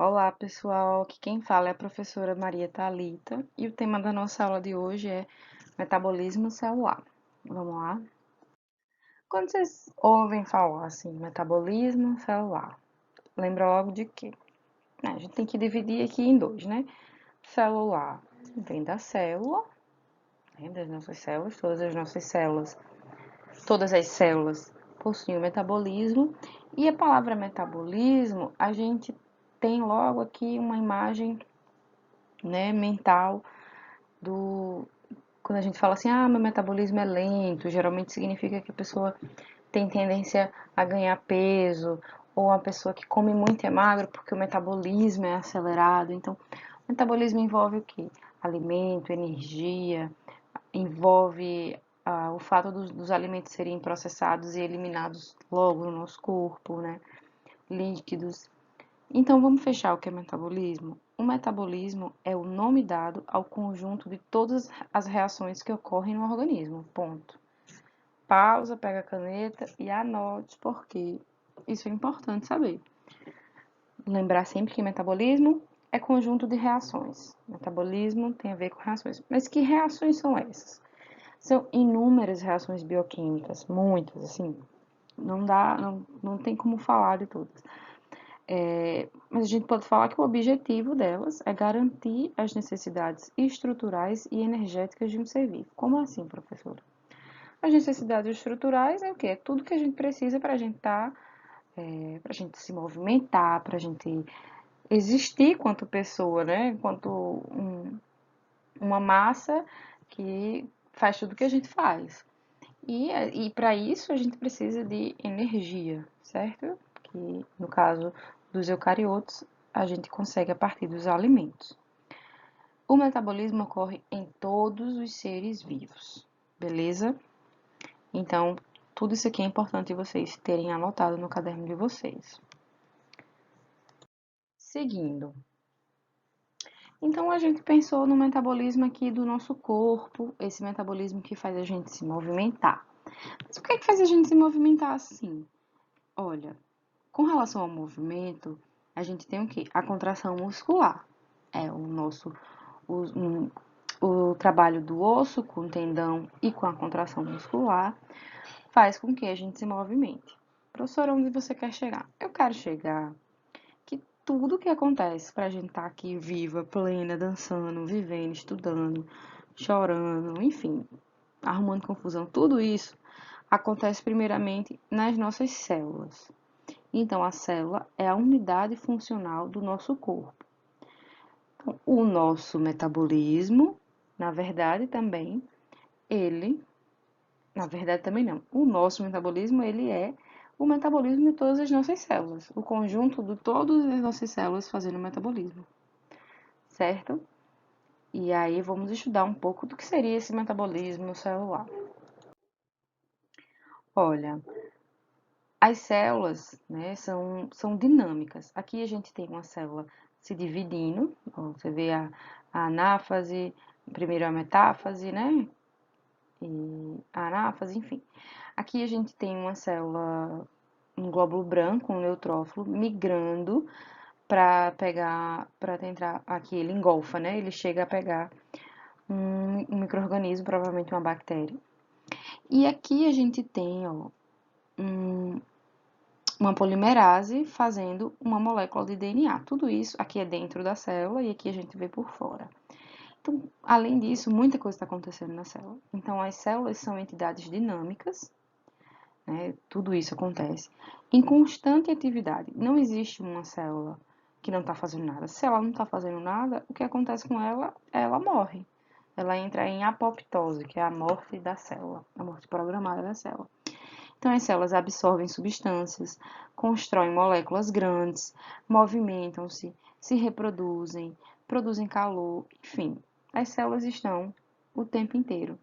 Olá, pessoal. Aqui quem fala é a professora Maria Thalita e o tema da nossa aula de hoje é metabolismo celular. Vamos lá? Quando vocês ouvem falar assim, metabolismo celular, lembra logo de quê? A gente tem que dividir aqui em dois, né? Celular vem da célula, né? Das nossas células, todas as células possuem o metabolismo, e a palavra metabolismo, a gente tem logo aqui uma imagem, né, mental do quando a gente fala assim, meu metabolismo é lento, geralmente significa que a pessoa tem tendência a ganhar peso, ou uma pessoa que come muito e é magro porque o metabolismo é acelerado. Então, o metabolismo envolve o quê? Alimento, energia, envolve o fato dos alimentos serem processados e eliminados logo no nosso corpo, né? Líquidos. Então, vamos fechar o que é metabolismo? O metabolismo é o nome dado ao conjunto de todas as reações que ocorrem no organismo. Ponto. Pausa, pega a caneta e anote, porque isso é importante saber. Lembrar sempre que metabolismo é conjunto de reações. Metabolismo tem a ver com reações. Mas que reações são essas? São inúmeras reações bioquímicas, muitas, assim. Não tem como falar de todas. Mas a gente pode falar que o objetivo delas é garantir as necessidades estruturais e energéticas de um ser vivo. Como assim, professora? As necessidades estruturais é o quê? É tudo que a gente precisa para a gente para a gente se movimentar, para a gente existir quanto pessoa, né? Uma massa que faz tudo que a gente faz. E para isso a gente precisa de energia, certo? Que no caso dos eucariotos a gente consegue a partir dos alimentos. O metabolismo ocorre em todos os seres vivos, beleza? Então, tudo isso aqui é importante vocês terem anotado no caderno de vocês. Seguindo. Então, a gente pensou no metabolismo aqui do nosso corpo, esse metabolismo que faz a gente se movimentar. Mas o que é que faz a gente se movimentar assim? Olha, com relação ao movimento, a gente tem o quê? A contração muscular. É o, um, o trabalho do osso com o tendão e com a contração muscular faz com que a gente se movimente. Professor, onde você quer chegar? Eu quero chegar que tudo que acontece pra gente estar aqui viva, plena, dançando, vivendo, estudando, chorando, enfim, arrumando confusão, tudo isso acontece primeiramente nas nossas células. Então, a célula é a unidade funcional do nosso corpo. Então, o nosso metabolismo, na verdade, também, ele, na verdade também não, o nosso metabolismo, ele é o metabolismo de todas as nossas células, o conjunto de todas as nossas células fazendo o metabolismo, certo? E aí vamos estudar um pouco do que seria esse metabolismo celular. Olha, as células, né, são dinâmicas. Aqui a gente tem uma célula se dividindo, ó, você vê a anáfase, primeiro a metáfase, né, e a anáfase, enfim. Aqui a gente tem uma célula, um glóbulo branco, um neutrófilo, migrando para tentar, aqui ele engolfa, né, ele chega a pegar um micro-organismo, provavelmente uma bactéria. E aqui a gente tem, ó, uma polimerase fazendo uma molécula de DNA. Tudo isso aqui é dentro da célula e aqui a gente vê por fora. Então, além disso, muita coisa está acontecendo na célula. Então, as células são entidades dinâmicas, né? Tudo isso acontece em constante atividade. Não existe uma célula que não está fazendo nada. Se ela não está fazendo nada, o que acontece com ela? Ela morre. Ela entra em apoptose, que é a morte da célula, a morte programada da célula. Então, as células absorvem substâncias, constroem moléculas grandes, movimentam-se, se reproduzem, produzem calor, enfim, as células estão o tempo inteiro.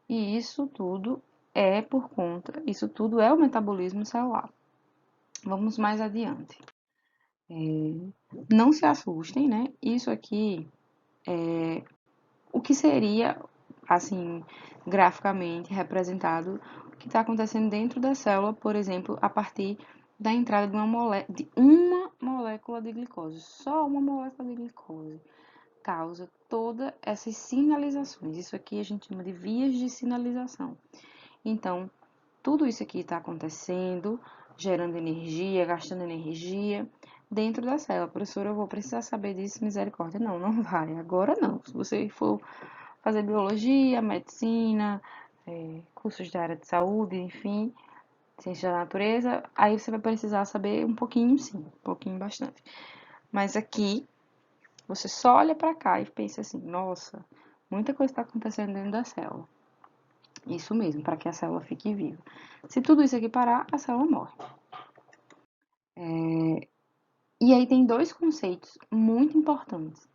E isso tudo é o metabolismo celular. Vamos mais adiante. Não se assustem, né? Isso aqui é o que seria, assim, graficamente representado o que está acontecendo dentro da célula, por exemplo, a partir da entrada de uma molécula molécula de glicose, só uma molécula de glicose, causa todas essas sinalizações. Isso aqui a gente chama de vias de sinalização. Então, tudo isso aqui está acontecendo, gerando energia, gastando energia dentro da célula. Professora, eu vou precisar saber disso, misericórdia. Não, não vai. Agora não. Se você for fazer biologia, medicina, cursos da área de saúde, enfim, ciência da natureza, aí você vai precisar saber um pouquinho, sim, um pouquinho bastante. Mas aqui, você só olha para cá e pensa assim, nossa, muita coisa está acontecendo dentro da célula. Isso mesmo, para que a célula fique viva. Se tudo isso aqui parar, a célula morre. E aí tem dois conceitos muito importantes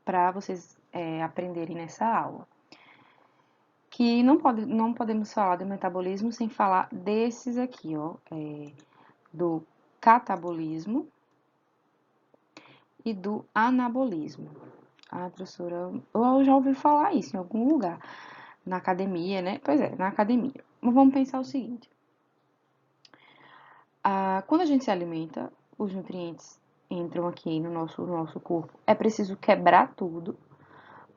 para vocês aprenderem nessa aula. Que não podemos falar do metabolismo sem falar desses aqui, ó, do catabolismo e do anabolismo. Ah, professora, eu já ouvi falar isso em algum lugar, na academia, né? Pois é, na academia. Mas vamos pensar o seguinte: quando a gente se alimenta, os nutrientes entram aqui no nosso corpo. É preciso quebrar tudo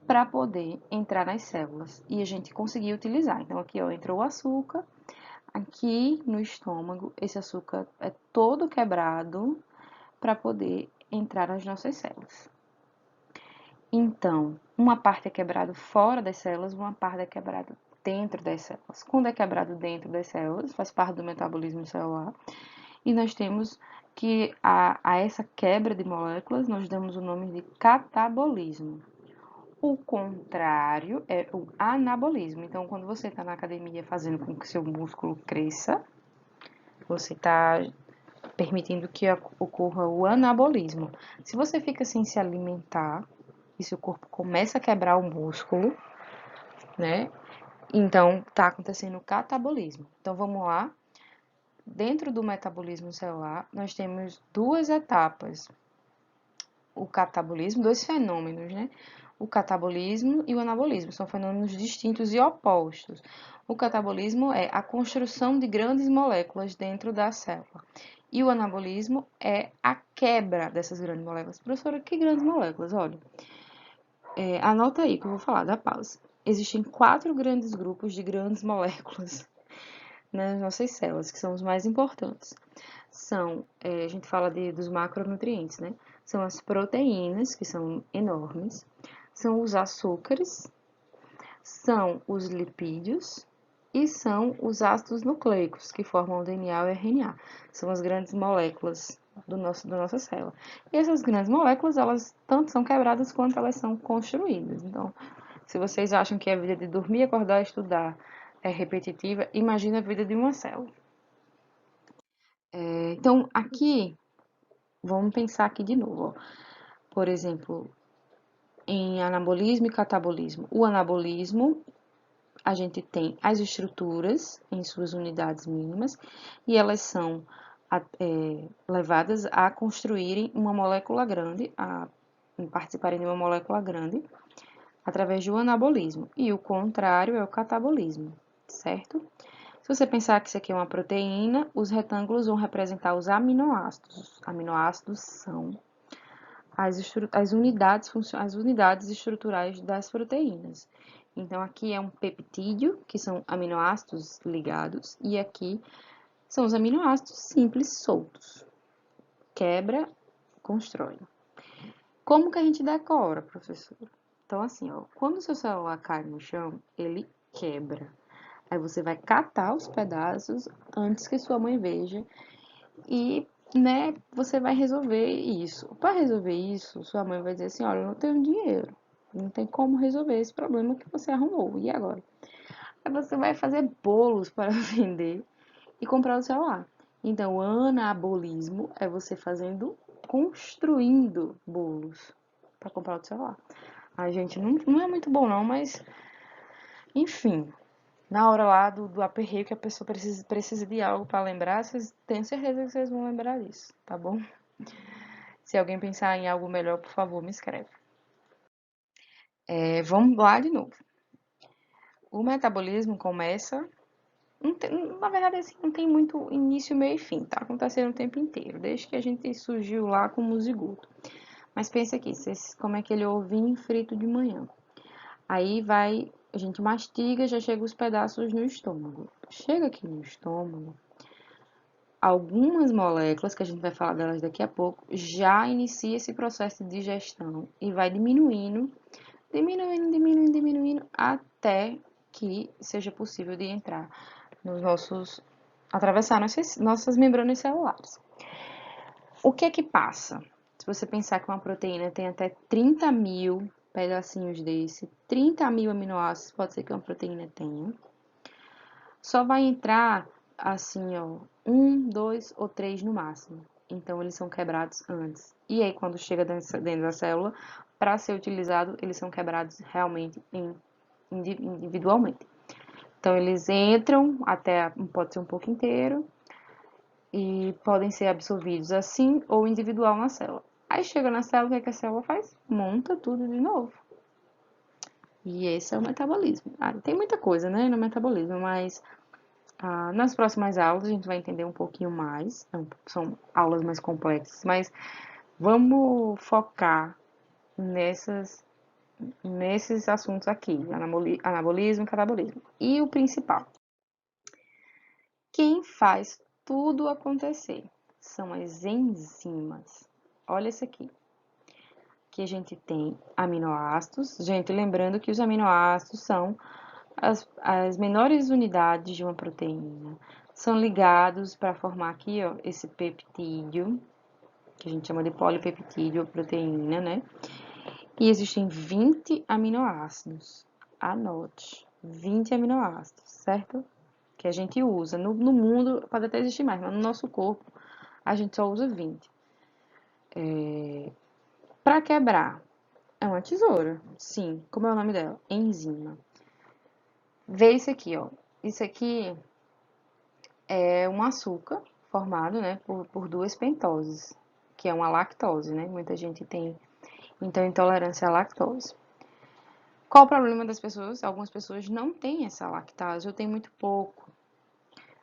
para poder entrar nas células e a gente conseguir utilizar. Então, aqui ó, entrou o açúcar, aqui no estômago, esse açúcar é todo quebrado para poder entrar nas nossas células. Então, uma parte é quebrada fora das células, uma parte é quebrada dentro das células. Quando é quebrado dentro das células, faz parte do metabolismo celular, e nós temos que a essa quebra de moléculas nós damos o nome de catabolismo. O contrário é o anabolismo. Então, quando você está na academia fazendo com que seu músculo cresça, você está permitindo que ocorra o anabolismo. Se você fica sem se alimentar e seu corpo começa a quebrar o músculo, né? Então, está acontecendo o catabolismo. Então, vamos lá. Dentro do metabolismo celular, nós temos duas etapas. O catabolismo, dois fenômenos, né? O catabolismo e o anabolismo são fenômenos distintos e opostos. O catabolismo é a construção de grandes moléculas dentro da célula. E o anabolismo é a quebra dessas grandes moléculas. Professora, que grandes moléculas? Olha, anota aí que eu vou falar, dá pausa. Existem 4 grandes grupos de grandes moléculas nas nossas células, que são os mais importantes. A gente fala dos macronutrientes, né? São as proteínas, que são enormes, são os açúcares, são os lipídios e são os ácidos nucleicos, que formam o DNA e o RNA. São as grandes moléculas da nossa célula. E essas grandes moléculas, elas tanto são quebradas quanto elas são construídas. Então, se vocês acham que a vida de dormir, acordar e estudar é repetitiva, imagina a vida de uma célula. Então, aqui, vamos pensar aqui de novo. Ó. Por exemplo, em anabolismo e catabolismo. O anabolismo, a gente tem as estruturas em suas unidades mínimas e elas são levadas a construírem uma molécula grande, a participarem de uma molécula grande, através do anabolismo. E o contrário é o catabolismo, certo? Se você pensar que isso aqui é uma proteína, os retângulos vão representar os aminoácidos. Os aminoácidos são as unidades estruturais das proteínas. Então, aqui é um peptídeo, que são aminoácidos ligados, e aqui são os aminoácidos simples soltos. Quebra, constrói. Como que a gente decora, professor? Então, assim, ó, quando o seu celular cai no chão, ele quebra. Aí você vai catar os pedaços antes que sua mãe veja e, né, você vai resolver isso. Para resolver isso, sua mãe vai dizer assim, olha, eu não tenho dinheiro, não tem como resolver esse problema que você arrumou. E agora? Aí você vai fazer bolos para vender e comprar o celular. Então, o anabolismo é você construindo bolos para comprar o celular. A gente não é muito bom não, mas enfim, na hora lá do aperreio que a pessoa precisa de algo para lembrar, vocês tenho certeza que vocês vão lembrar disso, tá bom? Se alguém pensar em algo melhor, por favor, me escreve. Vamos lá de novo. O metabolismo começa Na verdade, assim, não tem muito início, meio e fim, tá acontecendo o tempo inteiro, desde que a gente surgiu lá como zigoto. Mas pensa aqui, vocês como é aquele ovinho frito de manhã. Aí vai, a gente mastiga, já chega os pedaços no estômago. Chega aqui no estômago, algumas moléculas, que a gente vai falar delas daqui a pouco, já inicia esse processo de digestão e vai diminuindo, diminuindo, até que seja possível de entrar nos nossos, atravessar nossas membranas celulares. O que é que passa? Se você pensar que uma proteína tem até 30 mil pedacinhos desse, 30 mil aminoácidos pode ser que uma proteína tenha, só vai entrar assim, ó, 1, 2 ou 3 no máximo. Então, eles são quebrados antes. E aí, quando chega dentro da célula, para ser utilizado, eles são quebrados realmente individualmente. Então, eles entram até, pode ser um pouco inteiro, e podem ser absorvidos assim ou individual na célula. Aí chega na célula, o que, é que a célula faz? Monta tudo de novo. E esse é o metabolismo. Tem muita coisa, né, no metabolismo, mas nas próximas aulas a gente vai entender um pouquinho mais. São aulas mais complexas, mas vamos focar nesses assuntos aqui, anabolismo e catabolismo. E o principal, quem faz tudo acontecer são as enzimas. Olha isso aqui. Aqui a gente tem aminoácidos. Gente, lembrando que os aminoácidos são as menores unidades de uma proteína. São ligados para formar aqui, ó, esse peptídeo, que a gente chama de polipeptídeo ou proteína, né? E existem 20 aminoácidos. Anote, 20 aminoácidos, certo? Que a gente usa. No mundo pode até existir mais, mas no nosso corpo a gente só usa 20. Para quebrar, é uma tesoura. Sim, como é o nome dela? Enzima. Vê isso aqui, ó. Isso aqui é um açúcar formado, né, por duas pentoses, que é uma lactose, né? Muita gente tem, então, intolerância à lactose. Qual o problema das pessoas? Algumas pessoas não têm essa lactase, ou tem muito pouco.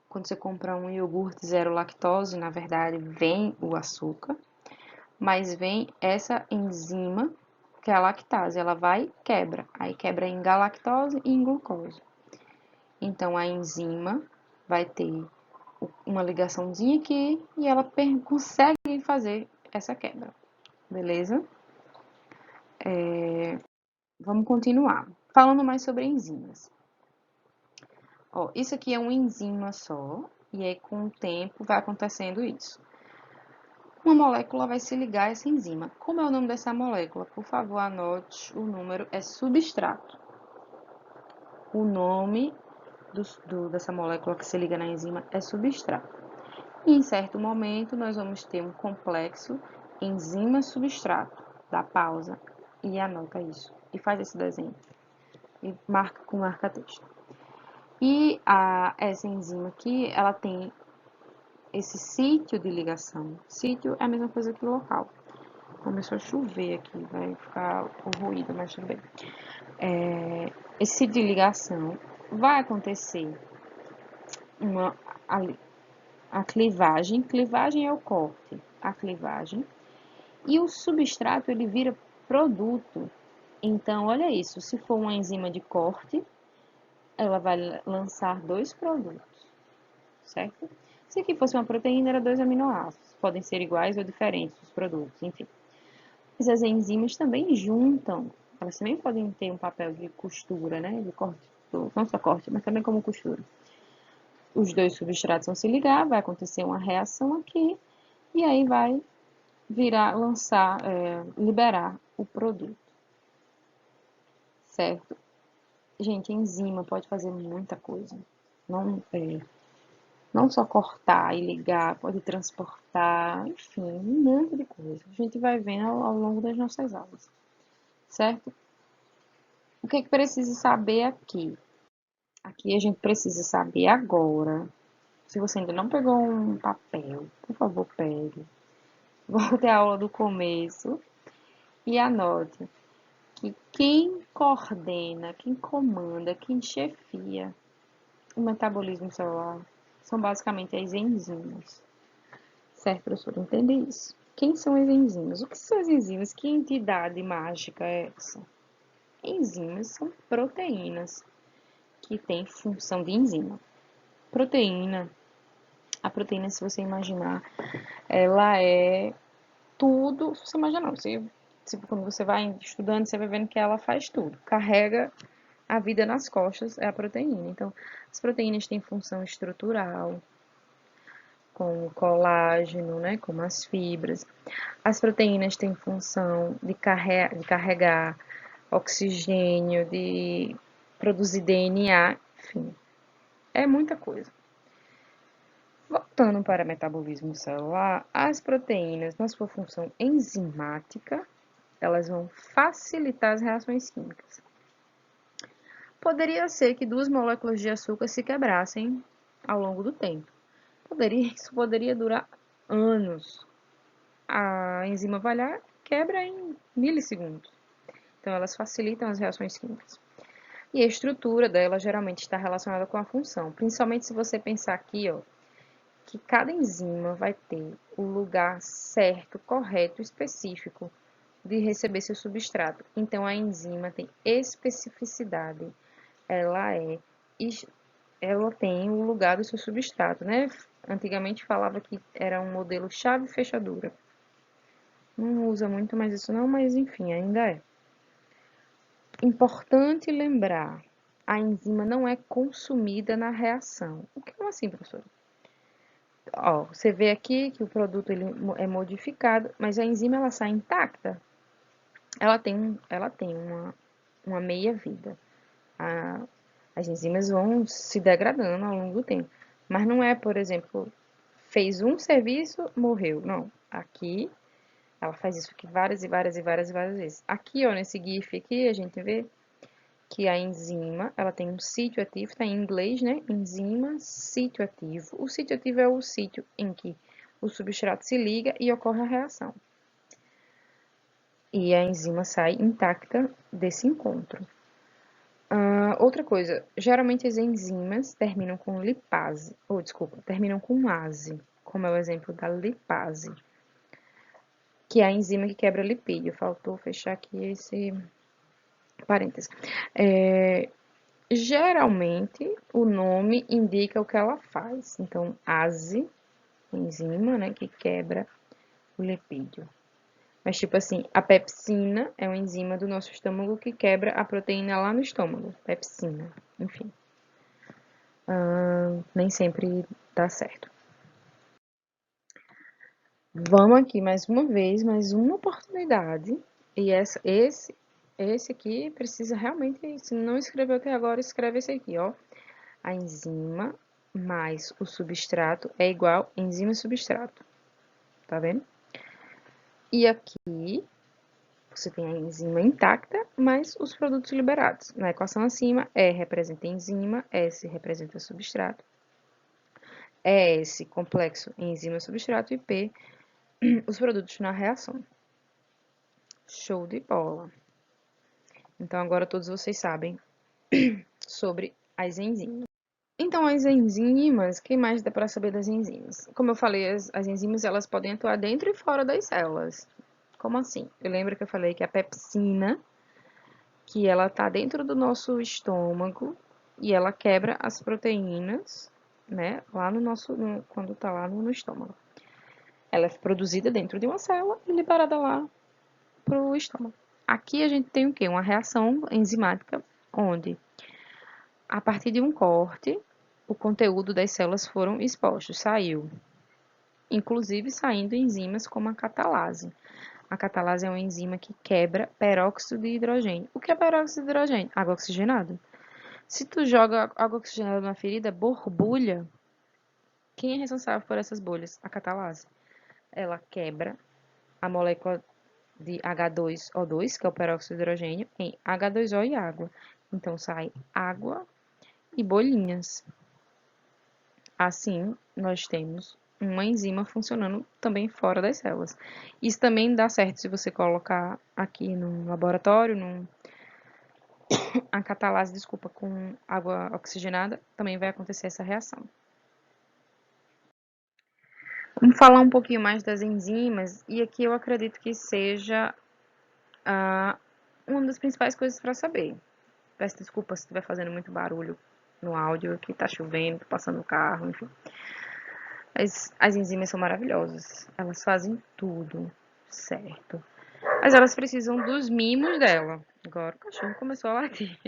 Quando você compra um iogurte zero lactose, na verdade, vem o açúcar, mas vem essa enzima, que é a lactase. Ela vai e quebra. Aí quebra em galactose e em glucose. Então, a enzima vai ter uma ligaçãozinha aqui e ela consegue fazer essa quebra. Beleza? Vamos continuar. Falando mais sobre enzimas. Ó, isso aqui é uma enzima só, e aí com o tempo vai acontecendo isso. Uma molécula vai se ligar a essa enzima. Como é o nome dessa molécula? Por favor, anote o número, é substrato. O nome dessa molécula que se liga na enzima é substrato. E em certo momento, nós vamos ter um complexo enzima-substrato. Dá pausa e anota isso. E faz esse desenho. E marca com marca-texto. E essa enzima aqui, ela tem esse sítio de ligação. Sítio é a mesma coisa que local. Começou a chover aqui, vai ficar o ruído, mas tudo bem. Esse sítio de ligação vai acontecer a clivagem. Clivagem é o corte, a clivagem. E o substrato, ele vira produto. Então, olha isso, se for uma enzima de corte, ela vai lançar dois produtos, certo? Se aqui fosse uma proteína, era 2 aminoácidos. Podem ser iguais ou diferentes os produtos, enfim. Mas as enzimas também juntam. Elas também podem ter um papel de costura, né? De corte, não só corte, mas também como costura. Os dois substratos vão se ligar, vai acontecer uma reação aqui, e aí vai liberar o produto, certo? Gente, enzima pode fazer muita coisa. Não só cortar e ligar, pode transportar, enfim, um monte de coisa. A gente vai vendo ao longo das nossas aulas, certo? O que é que precisa saber aqui? Aqui a gente precisa saber agora. Se você ainda não pegou um papel, por favor, pegue. Volte à aula do começo e anote que quem coordena, quem comanda, quem chefia o metabolismo celular são basicamente as enzimas. Certo, professor? Entende isso? Quem são as enzimas? O que são as enzimas? Que entidade mágica é essa? Enzimas são proteínas que têm função de enzima. Proteína, a proteína, se você imaginar, ela é tudo, se você imaginar, não, quando você vai estudando, você vai vendo que ela faz tudo. Carrega a vida nas costas, é a proteína. Então, as proteínas têm função estrutural, com o colágeno, né, como as fibras. As proteínas têm função de carregar oxigênio, de produzir DNA, enfim, é muita coisa. Voltando para o metabolismo celular, as proteínas, na sua função enzimática, elas vão facilitar as reações químicas. Poderia ser que duas moléculas de açúcar se quebrassem ao longo do tempo. Isso poderia durar anos. A enzima vai lá, quebra em milissegundos. Então, elas facilitam as reações químicas. E a estrutura dela geralmente está relacionada com a função. Principalmente se você pensar aqui, ó, que cada enzima vai ter o lugar certo, correto, específico de receber seu substrato. Então, a enzima tem especificidade. Ela tem o lugar do seu substrato, né? Antigamente falava que era um modelo chave e fechadura. Não usa muito mais isso não, mas enfim, ainda é. Importante lembrar, a enzima não é consumida na reação. O que é assim, professora? Ó, você vê aqui que o produto ele é modificado, mas a enzima ela sai intacta. Ela tem uma meia-vida. As enzimas vão se degradando ao longo do tempo. Mas não é, por exemplo, fez um serviço, morreu. Não. Aqui, ela faz isso aqui várias e várias e várias e várias vezes. Aqui, ó, nesse GIF aqui, a gente vê que a enzima, ela tem um sítio ativo, está em inglês, né? Enzima, sítio ativo. O sítio ativo é o sítio em que o substrato se liga e ocorre a reação. E a enzima sai intacta desse encontro. Outra coisa, geralmente as enzimas terminam com lipase, terminam com ase, como é o exemplo da lipase, que é a enzima que quebra lipídio. Faltou fechar aqui esse parênteses. Geralmente, o nome indica o que ela faz. Então, ase, enzima, né, que quebra o lipídio. Mas, tipo assim, a pepsina é uma enzima do nosso estômago que quebra a proteína lá no estômago. Pepsina, enfim. Nem sempre dá certo. Vamos aqui mais uma vez, mais uma oportunidade. E esse aqui precisa realmente, se não escreveu até agora, escreve esse aqui, ó. A enzima mais o substrato é igual enzima substrato. Tá vendo? E aqui você tem a enzima intacta mais os produtos liberados. Na equação acima, E representa enzima, S representa substrato. S complexo enzima substrato e P os produtos na reação. Show de bola. Então agora todos vocês sabem sobre as enzimas. Então, as enzimas, o que mais dá para saber das enzimas? Como eu falei, as enzimas elas podem atuar dentro e fora das células. Como assim? Eu lembro que eu falei que a pepsina, que ela está dentro do nosso estômago e ela quebra as proteínas, né, lá no nosso, quando está lá no estômago. Ela é produzida dentro de uma célula e liberada lá para o estômago. Aqui a gente tem o quê? Uma reação enzimática, onde, a partir de um corte, o conteúdo das células foram expostos, saiu. Inclusive saindo enzimas como a catalase. A catalase é uma enzima que quebra peróxido de hidrogênio. O que é peróxido de hidrogênio? Água oxigenada. Se tu joga água oxigenada na ferida, borbulha. Quem é responsável por essas bolhas? A catalase. Ela quebra a molécula de H2O2, que é o peróxido de hidrogênio, em H2O e água. Então, sai água e bolinhas. Assim, nós temos uma enzima funcionando também fora das células. Isso também dá certo se você colocar aqui no laboratório, a catalase, desculpa, com água oxigenada, também vai acontecer essa reação. Vamos falar um pouquinho mais das enzimas, e aqui eu acredito que seja uma das principais coisas para saber. Peço desculpa se estiver fazendo muito barulho no áudio, que tá chovendo, passando o carro, enfim. As enzimas são maravilhosas, elas fazem tudo certo. Mas elas precisam dos mimos dela. Agora o cachorro começou a latir.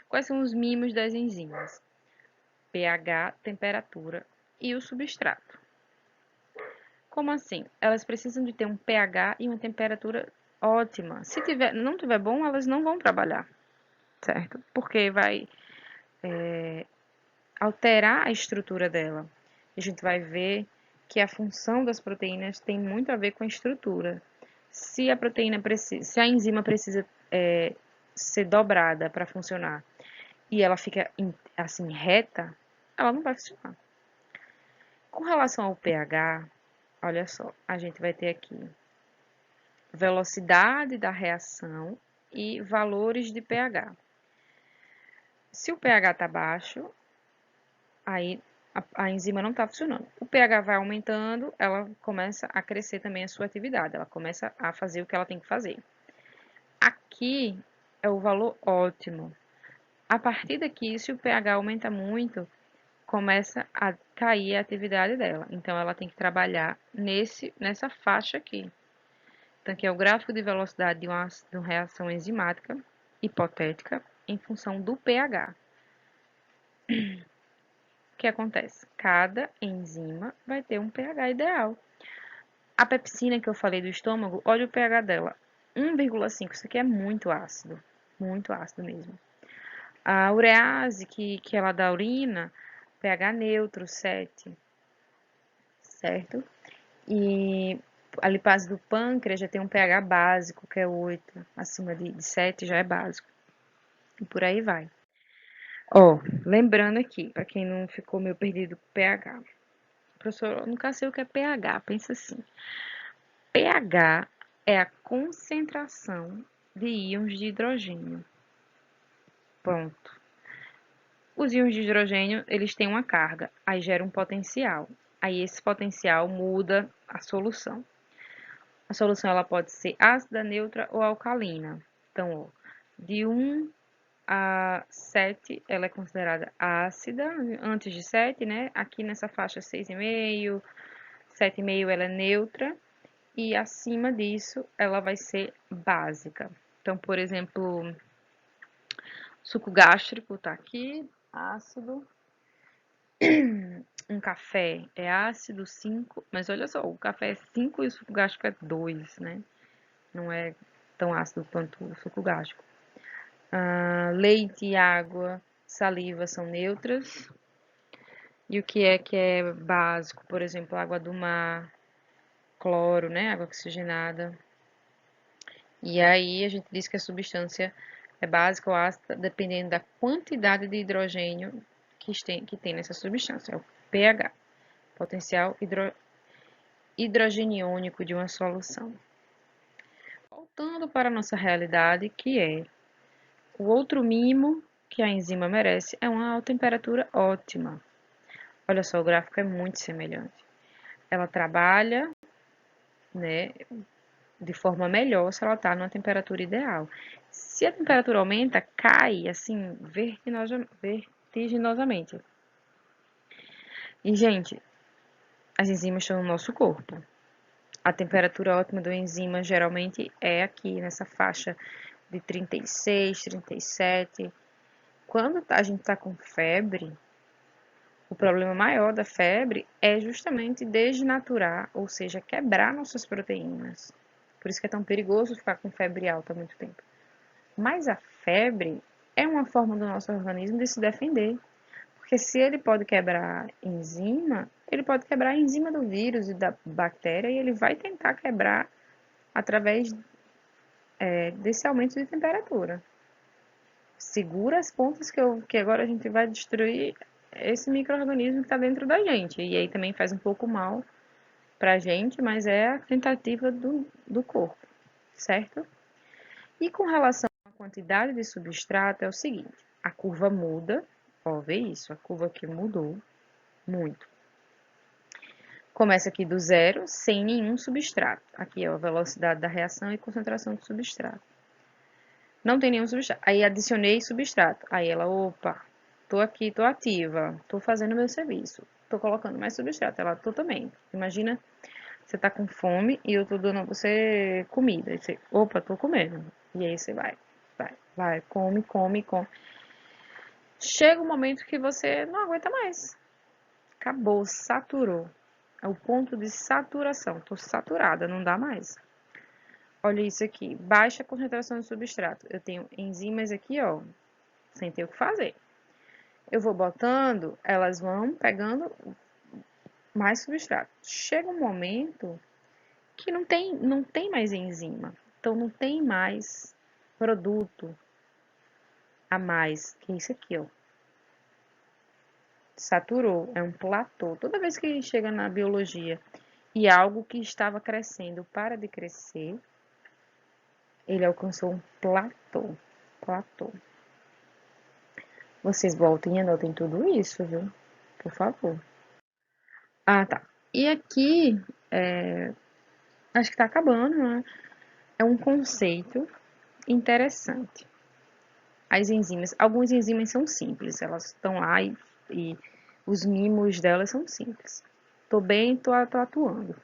Quais são os mimos das enzimas? pH, temperatura e o substrato. Como assim? Elas precisam de ter um pH e uma temperatura ótima. Se não tiver bom, elas não vão trabalhar, certo? Porque vai alterar a estrutura dela. A gente vai ver que a função das proteínas tem muito a ver com a estrutura. Se a proteína precisa, se a enzima precisa ser dobrada para funcionar e ela fica assim reta, ela não vai funcionar. Com relação ao pH, olha só, a gente vai ter aqui velocidade da reação e valores de pH. Se o pH está baixo, aí a enzima não está funcionando. O pH vai aumentando, ela começa a crescer também a sua atividade, ela começa a fazer o que ela tem que fazer. Aqui é o valor ótimo. A partir daqui, se o pH aumenta muito, começa a cair a atividade dela. Então, ela tem que trabalhar nessa faixa aqui. Então, aqui é o gráfico de velocidade de uma reação enzimática hipotética em função do pH. O que acontece? Cada enzima vai ter um pH ideal. A pepsina que eu falei do estômago, olha o pH dela, 1,5. Isso aqui é muito ácido mesmo. A urease, que é lá da urina, pH neutro, 7, certo? E a lipase do pâncreas já tem um pH básico, que é 8, acima de 7 já é básico. E por aí vai. Ó, lembrando aqui, para quem não ficou meio perdido com pH. Professor, eu nunca sei o que é pH, pensa assim. pH é a concentração de íons de hidrogênio. Pronto. Os íons de hidrogênio, eles têm uma carga, aí gera um potencial. Aí esse potencial muda a solução. A solução ela pode ser ácida, neutra ou alcalina. Então, ó, de 1 a 7 ela é considerada ácida, antes de 7, né? Aqui nessa faixa 6,5, 7,5 ela é neutra e acima disso ela vai ser básica. Então, por exemplo, suco gástrico tá aqui, ácido. Um café é ácido 5, mas olha só, o café é 5 e o suco gástrico é 2, né? Não é tão ácido quanto o suco gástrico. Leite e água, saliva são neutras. E o que é básico? Por exemplo, água do mar, cloro, né? Água oxigenada. E aí a gente diz que a substância é básica ou ácida dependendo da quantidade de hidrogênio que tem nessa substância. É o pH, potencial hidrogeniônico de uma solução. Voltando para a nossa realidade, que é o outro mimo que a enzima merece é uma temperatura ótima. Olha só, o gráfico é muito semelhante. Ela trabalha, né, de forma melhor se ela está numa temperatura ideal. Se a temperatura aumenta, cai assim vertiginosamente. E, gente, as enzimas estão no nosso corpo. A temperatura ótima do enzima geralmente é aqui nessa faixa de 36, 37. Quando a gente está com febre, o problema maior da febre é justamente desnaturar, ou seja, quebrar nossas proteínas. Por isso que é tão perigoso ficar com febre alta há muito tempo. Mas a febre é uma forma do nosso organismo de se defender. Porque se ele pode quebrar enzima, ele pode quebrar a enzima do vírus e da bactéria e ele vai tentar quebrar através desse aumento de temperatura. Segura as pontas que agora a gente vai destruir esse micro-organismo que está dentro da gente. E aí também faz um pouco mal para a gente, mas é a tentativa do corpo, certo? E com relação à quantidade de substrato é o seguinte, a curva muda, ó, vê isso, a curva aqui mudou muito. Começa aqui do zero, sem nenhum substrato. Aqui é a velocidade da reação e concentração do substrato. Não tem nenhum substrato. Aí adicionei substrato. Aí ela, opa, tô aqui, tô ativa, tô fazendo meu serviço. Tô colocando mais substrato. Ela, tô também. Imagina, você tá com fome e eu tô dando a você comida. Aí você, opa, tô comendo. E aí você vai, come, come, come. Chega um momento que você não aguenta mais. Acabou, saturou. É o ponto de saturação. Tô saturada, não dá mais. Olha isso aqui, baixa concentração de substrato. Eu tenho enzimas aqui, ó, sem ter o que fazer. Eu vou botando, elas vão pegando mais substrato. Chega um momento que não tem mais enzima. Então, não tem mais produto a mais, que é isso aqui, ó. Saturou, é um platô. Toda vez que chega na biologia e algo que estava crescendo para de crescer, ele alcançou um platô. Platô. Vocês voltem e anotem tudo isso, viu? Por favor. Ah, tá. E aqui, acho que tá acabando, né? É um conceito interessante. As enzimas, algumas enzimas são simples, elas estão lá e os mimos delas são simples. Tô bem, tô atuando.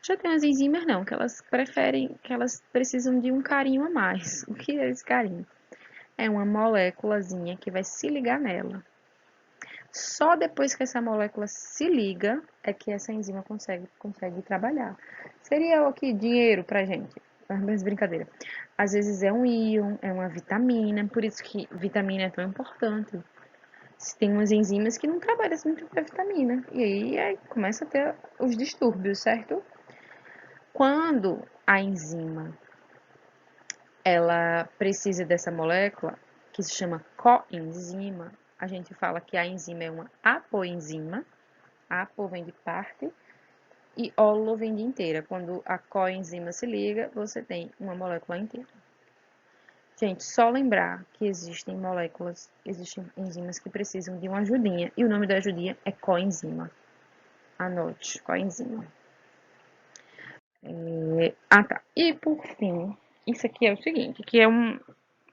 Já tem as enzimas não, que elas preferem, que elas precisam de um carinho a mais. O que é esse carinho? É uma moléculazinha que vai se ligar nela. Só depois que essa molécula se liga é que essa enzima consegue trabalhar. Seria o que dinheiro pra gente, mas brincadeira. Às vezes é um íon, é uma vitamina, por isso que vitamina é tão importante. Se tem umas enzimas que não trabalham muito com a vitamina, e aí começa a ter os distúrbios, certo? Quando a enzima ela precisa dessa molécula, que se chama coenzima, a gente fala que a enzima é uma apoenzima, apo vem de parte e olo vem de inteira. Quando a coenzima se liga, você tem uma molécula inteira. Gente, só lembrar que existem moléculas, existem enzimas que precisam de uma ajudinha, e o nome da ajudinha é coenzima. Anote, coenzima. Tá. E por fim, isso aqui é o seguinte, que é um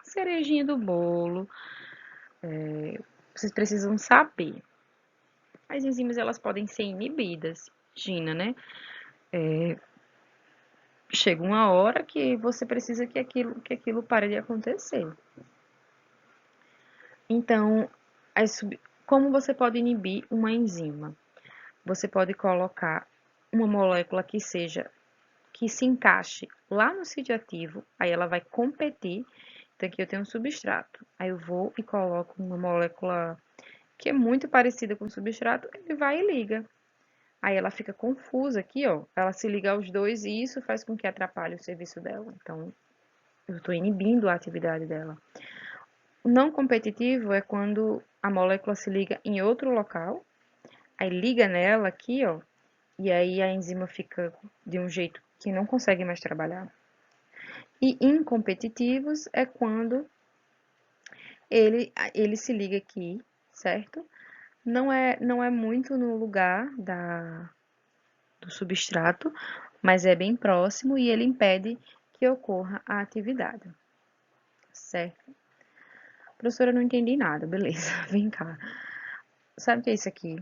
cerejinha do bolo. Vocês precisam saber. As enzimas, elas podem ser inibidas. Imagina, né? Chega uma hora que você precisa que aquilo pare de acontecer. Então, como você pode inibir uma enzima? Você pode colocar uma molécula que se encaixe lá no sítio ativo, aí ela vai competir. Então, aqui eu tenho um substrato. Aí eu vou e coloco uma molécula que é muito parecida com o substrato, ele vai e liga. Aí ela fica confusa aqui, ó. Ela se liga aos dois e isso faz com que atrapalhe o serviço dela. Então, eu estou inibindo a atividade dela. O não competitivo é quando a molécula se liga em outro local, aí liga nela aqui, ó, e aí a enzima fica de um jeito que não consegue mais trabalhar. E incompetitivos é quando ele se liga aqui, certo? Não é muito no lugar do substrato, mas é bem próximo e ele impede que ocorra a atividade, certo? Professora, eu não entendi nada, beleza, vem cá. Sabe o que é isso aqui?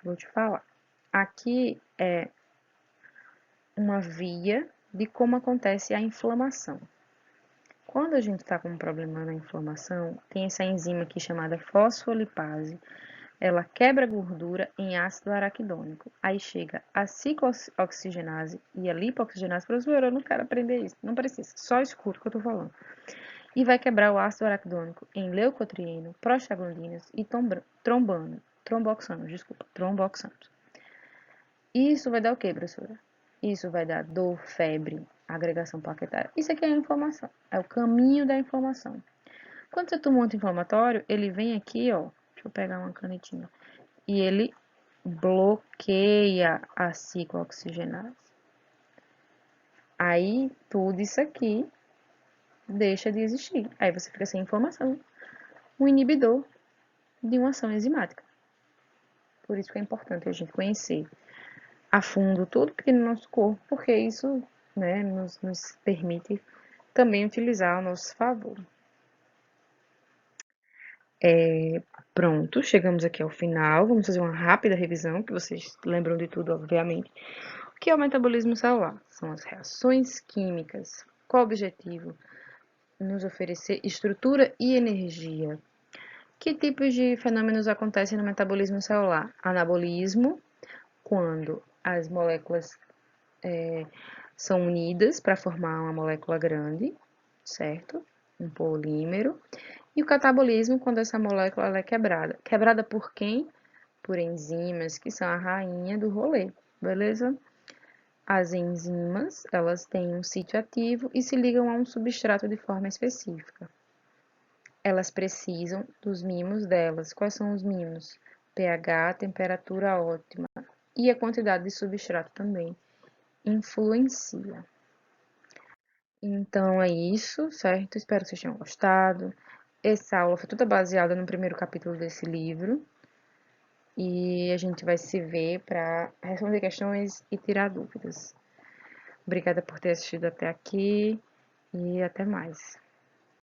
Vou te falar. Aqui é uma via de como acontece a inflamação. Quando a gente está com um problema na inflamação, tem essa enzima aqui chamada fosfolipase. Ela quebra a gordura em ácido araquidônico. Aí chega a ciclooxigenase e a lipoxigenase. Professora, eu não quero aprender isso. Não precisa, só escuta o que eu estou falando. E vai quebrar o ácido araquidônico em leucotrieno, prostaglandinas e tromboxanos. Isso vai dar o quê, professora? Isso vai dar dor, febre, agregação plaquetária. Isso aqui é a inflamação. É o caminho da inflamação. Quando você toma um anti-inflamatório, ele vem aqui, ó. Deixa eu pegar uma canetinha. E ele bloqueia a ciclooxigenase. Aí, tudo isso aqui deixa de existir. Aí você fica sem inflamação, um inibidor de uma ação enzimática. Por isso que é importante a gente conhecer a fundo tudo que tem no nosso corpo, porque isso, né, nos permite também utilizar ao nosso favor. Pronto, chegamos aqui ao final. Vamos fazer uma rápida revisão, que vocês lembram de tudo, obviamente. O que é o metabolismo celular? São as reações químicas. Qual o objetivo? Nos oferecer estrutura e energia. Que tipos de fenômenos acontecem no metabolismo celular? Anabolismo, quando as moléculas são unidas para formar uma molécula grande, certo? Um polímero. E o catabolismo, quando essa molécula ela é quebrada. Quebrada por quem? Por enzimas, que são a rainha do rolê, beleza? As enzimas, elas têm um sítio ativo e se ligam a um substrato de forma específica. Elas precisam dos mimos delas. Quais são os mimos? pH, temperatura ótima e a quantidade de substrato também influencia. Então é isso, certo? Espero que vocês tenham gostado. Essa aula foi toda baseada no primeiro capítulo desse livro. E a gente vai se ver para responder questões e tirar dúvidas. Obrigada por ter assistido até aqui e até mais.